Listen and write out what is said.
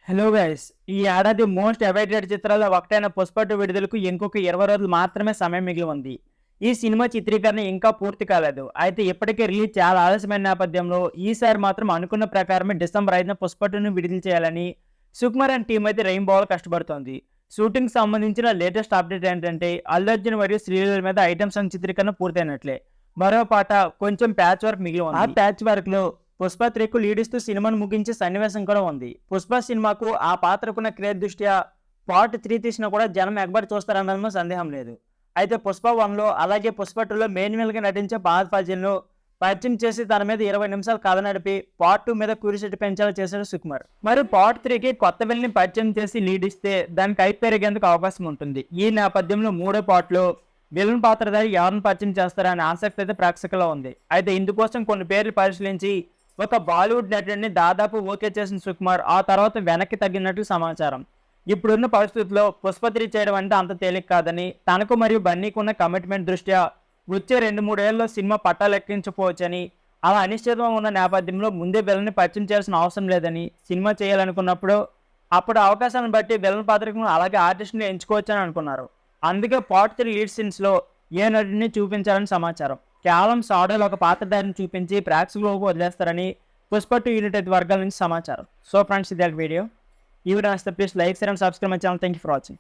Hello guys! ఈ ఏడాది most awaited చిత్రాల్లో ఒకటైన 'పుష్ప 2' విడుదలకు ఇంకొక 20 రోజులు మాత్రమే సమయం మిగిలి ఉంది. ఈ సినిమా చిత్రీకరణ ఇంకా పూర్తి కాలేదు. అయితే ఇప్పటికే రిలీజ్ చాలా ఆలస్యమైన నేపథ్యంలో ఈసారి మాత్రం అనుకున్న ప్రకారమే డిసెంబర్ 5న 'పుష్ప 2'ని విడుదల చేయాలని సుకుమార్ అండ్ టీమ్ అయితే రెయిన్బోలో కష్టపడుతోంది. షూటింగ్‌కి సంబంధించిన లేటెస్ట్ అప్డేట్ ఏంటంటే అల్లు అర్జున్ మరియు శ్రీలీల మీద ఐటెమ్ సాంగ్ చిత్రీకరణ పూర్తయినట్లే. మరో పాట కొంచెం ప్యాచ్ వర్క్ మిగిలి ఉంది. ఆ ప్యాచ్ వర్క్‌లో పుష్ప 3కు లీడ్ ఇస్తూ సినిమాను ముగించే సన్నివేశం కూడా ఉంది. పుష్ప సినిమాకు ఆ పాత్రకున్న క్రేజ్ దృష్ట్యా పార్ట్ 3 తీసినా కూడా జనం ఎగబడి చూస్తారనడంలో సందేహం లేదు. అయితే పుష్ప 1లో అలాగే పుష్ప 2లో మెయిన్ విలన్‌గా నటించే ఫహద్ ఫాజిల్‌ను పరిచయం చేసి తన మీద 20 నిమిషాలు కథ నడిపి పార్ట్ 2 మీద క్యూరియాసిటీ పెంచేలా చేశాడు సుకుమార్. మరి పార్ట్ 3కి కొత్త విలన్ని పరిచయం చేసి లీడ్ ఇస్తే దానికి హైప్ పెరిగేందుకు అవకాశం ఉంటుంది. ఈ నేపథ్యంలో మూడో పార్ట్‌లో విలన్ పాత్రధారి ఎవరిని పరిచయం చేస్తారనే ఆసక్తి అయితే ప్రేక్షకుల్లో ఉంది. అయితే ఇందుకోసం కొన్ని పేర్లు పరిశీలించి ఒక బాలీవుడ్ నటుడిని దాదాపు ఓకే చేసిన సుకుమార్ ఆ తర్వాత వెనక్కి తగ్గినట్లు సమాచారం. ఇప్పుడున్న పరిస్థితుల్లో పుష్ప 3 చేయడం అంటే అంత తేలిక కాదని, తనకు మరియు బన్నీకి ఉన్న కమిట్మెంట్ దృష్ట్యా వచ్చే 2-3 ఏళ్లలో సినిమా పట్టాలెక్కించకపోవచ్చని, అలా అనిశ్చితంగా ఉన్న నేపథ్యంలో ముందే విలన్ని పరిచయం చేయాల్సిన అవసరం లేదని, సినిమా చేయాలనుకున్నప్పుడు అప్పుడు అవకాశాలను బట్టి విలన్ పాత్రకు అలాగే ఆర్టిస్ట్ని ఎంచుకోవచ్చని అనుకున్నారు. అందుకే పార్ట్ 3 లీడ్ సీన్స్లో ఏ నటుడిని చూపించాలని సమాచారం. కేవలం సాడోలో ఒక పాత్రధారిని చూపించి ప్రేక్షకులకు వదిలేస్తారని పుష్ప 2 యూనిట్ అయితే వర్గాల నుంచి సమాచారం. సో ఫ్రెండ్స్, ఇది వీడియో. ఈ వీడియో నచ్చితే please like, share and subscribe my channel. Thank you for watching.